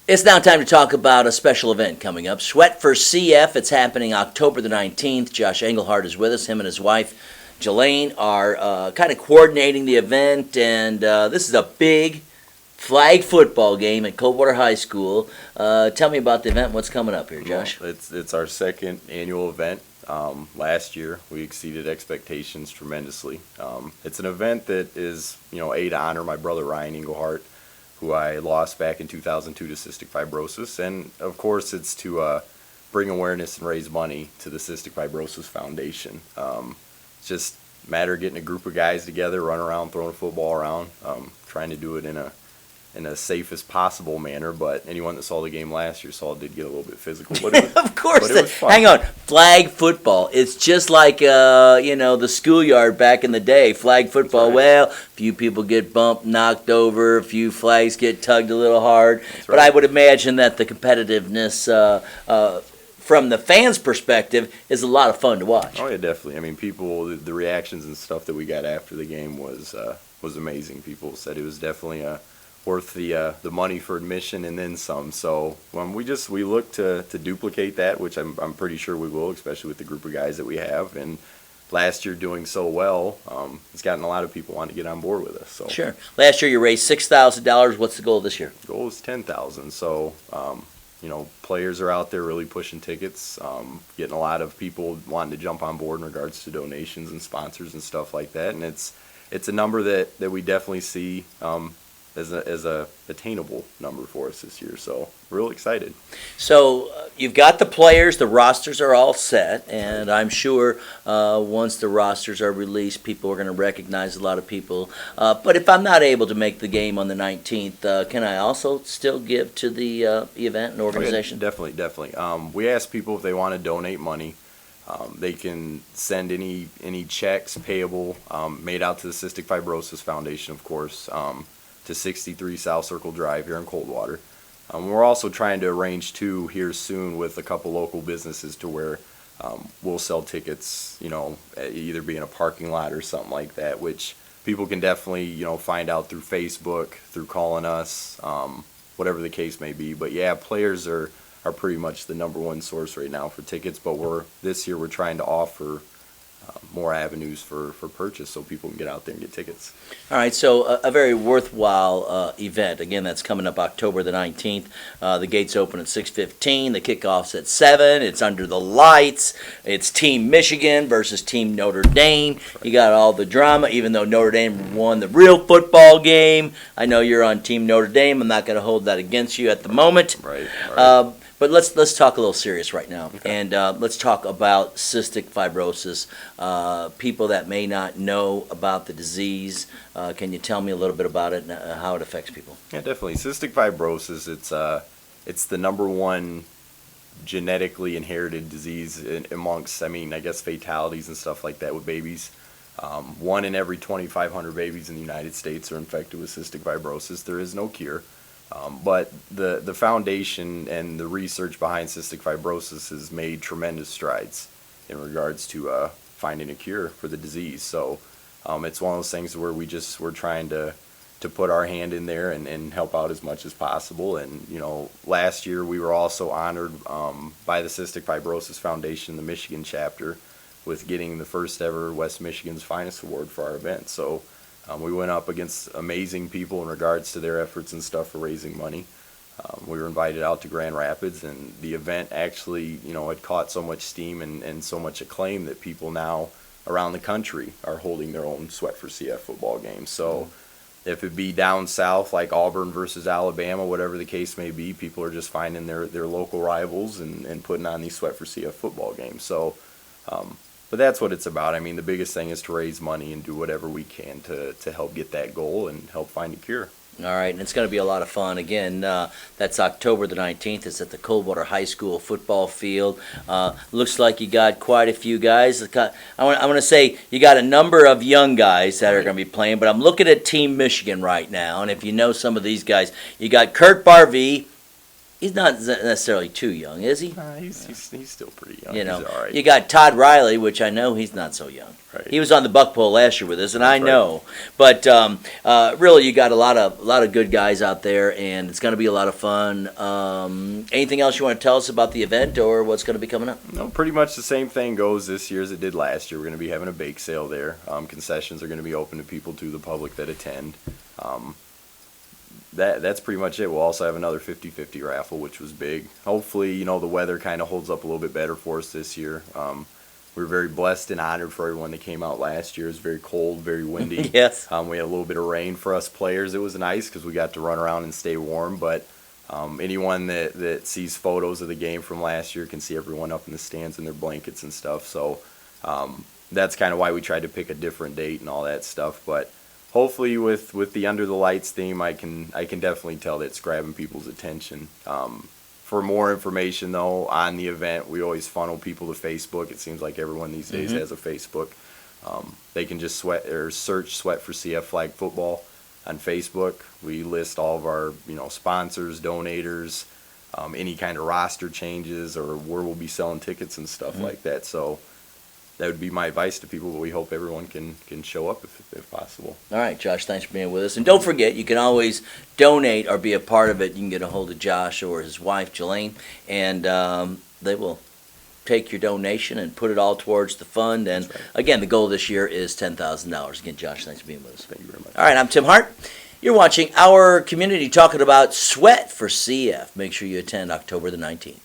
It's now time to talk about a special event coming up, Sweat4CF. It's happening October the 19th. Josh Engelhardt is with us. Him and his wife, Jelaine, are kind of coordinating the event, and this is a big flag football game at Coldwater High School. Tell me about the event. What's coming up here, Josh? Well, it's our second annual event. Last year, we exceeded expectations tremendously. It's an event that is, A, to honor my brother Ryan Engelhardt, who I lost back in 2002 to cystic fibrosis, and of course it's to bring awareness and raise money to the Cystic Fibrosis Foundation. It's just a matter of getting a group of guys together, run around, throwing a football around, trying to do it in a safest possible manner. But anyone that saw the game last year saw it did get a little bit physical. But it was, Of course. but it was fun. Hang on. Flag football. It's just like, the schoolyard back in the day. Flag football. Right. Well, a few people get bumped, knocked over. A few flags get tugged a little hard. That's But right. I would imagine that the competitiveness from the fans' perspective is a lot of fun to watch. Oh yeah, definitely. I mean, people, the reactions and stuff that we got after the game was amazing. People said it was definitely worth the money for admission and then some. So we look to duplicate that, which I'm pretty sure we will, especially with the group of guys that we have. And last year doing so well, it's gotten a lot of people wanting to get on board with us. So Sure. Last year you raised $6,000. What's the goal this year? the goal is 10,000. So players are out there really pushing tickets, getting a lot of people wanting to jump on board in regards to donations and sponsors and stuff like that. And it's a number that we definitely see as a attainable number for us this year. So real excited. So you've got the players, the rosters are all set, and I'm sure once the rosters are released, people are going to recognize a lot of people. But if I'm not able to make the game on the 19th, can I also still give to the event and organization? Oh, yeah, definitely. We ask people if they want to donate money. They can send any checks payable made out to the Cystic Fibrosis Foundation, of course, to 63 South Circle Drive here in Coldwater. We're also trying to arrange two here soon with a couple local businesses to where we'll sell tickets, either be in a parking lot or something like that, which people can definitely, find out through Facebook, through calling us, whatever the case may be. But yeah, players are pretty much the number one source right now for tickets, but this year we're trying to offer more avenues for purchase so people can get out there and get tickets. All right, so a very worthwhile event. Again, that's coming up October the 19th. The gates open at 6:15. The kickoff's at 7. It's under the lights. It's Team Michigan versus Team Notre Dame. You got all the drama, even though Notre Dame won the real football game. I know you're on Team Notre Dame. I'm not going to hold that against you at the moment. Right. But let's talk a little serious right now, Okay. and let's talk about cystic fibrosis. People that may not know about the disease, can you tell me a little bit about it and how it affects people? Yeah, definitely. Cystic fibrosis, it's the number one genetically inherited disease amongst, I guess, fatalities and stuff like that with babies. 1 in every 2,500 babies in the United States are infected with cystic fibrosis. There is no cure. But the foundation and the research behind cystic fibrosis has made tremendous strides in regards to finding a cure for the disease. So it's one of those things where we're trying to put our hand in there and help out as much as possible. And last year we were also honored by the Cystic Fibrosis Foundation, the Michigan chapter, with getting the first ever West Michigan's Finest Award for our event. So we went up against amazing people in regards to their efforts and stuff for raising money. We were invited out to Grand Rapids, and the event actually, had caught so much steam and so much acclaim that people now around the country are holding their own Sweat4CF football games. So if it be down south like Auburn versus Alabama, whatever the case may be, people are just finding their local rivals and putting on these Sweat4CF football games. So but that's what it's about. I mean, the biggest thing is to raise money and do whatever we can to help get that goal and help find a cure. All right, and it's going to be a lot of fun. Again, that's October the 19th. It's at the Coldwater High School football field. Looks like you got quite a few guys. I want to say you got a number of young guys that are going to be playing, but I'm looking at Team Michigan right now, and if you know some of these guys, you got Kurt Barvey. He's not necessarily too young, is he? He's still pretty young. You know, He's all right. you got Todd Riley, which I know he's not so young. Right. He was on the buck pole last year with us, and That's I know. But really, you got a lot of good guys out there, and it's going to be a lot of fun. Anything else you want to tell us about the event or what's going to be coming up? No, pretty much the same thing goes this year as it did last year. We're going to be having a bake sale there. Concessions are going to be open to people, to the public that attend. That's pretty much it. We'll also have another 50-50 raffle, which was big. Hopefully, the weather kind of holds up a little bit better for us this year. We were very blessed and honored for everyone that came out last year. It was very cold, very windy. Yes. We had a little bit of rain for us players. It was nice because we got to run around and stay warm. But anyone that sees photos of the game from last year can see everyone up in the stands in their blankets and stuff. So that's kind of why we tried to pick a different date and all that stuff. But hopefully with the Under the Lights theme, I can definitely tell that it's grabbing people's attention. For more information, though, on the event, we always funnel people to Facebook. It seems like everyone these days has a Facebook. They can just search Sweat4CF Flag Football on Facebook. We list all of our sponsors, donators, any kind of roster changes, or where we'll be selling tickets and stuff like that. So that would be my advice to people, but we hope everyone can show up if possible. All right, Josh, thanks for being with us. And don't forget, you can always donate or be a part of it. You can get a hold of Josh or his wife, Jelaine, and they will take your donation and put it all towards the fund. And again, the goal this year is $10,000. Again, Josh, thanks for being with us. Thank you very much. All right, I'm Tim Hart. You're watching our community talking about Sweat4CF. Make sure you attend October the 19th.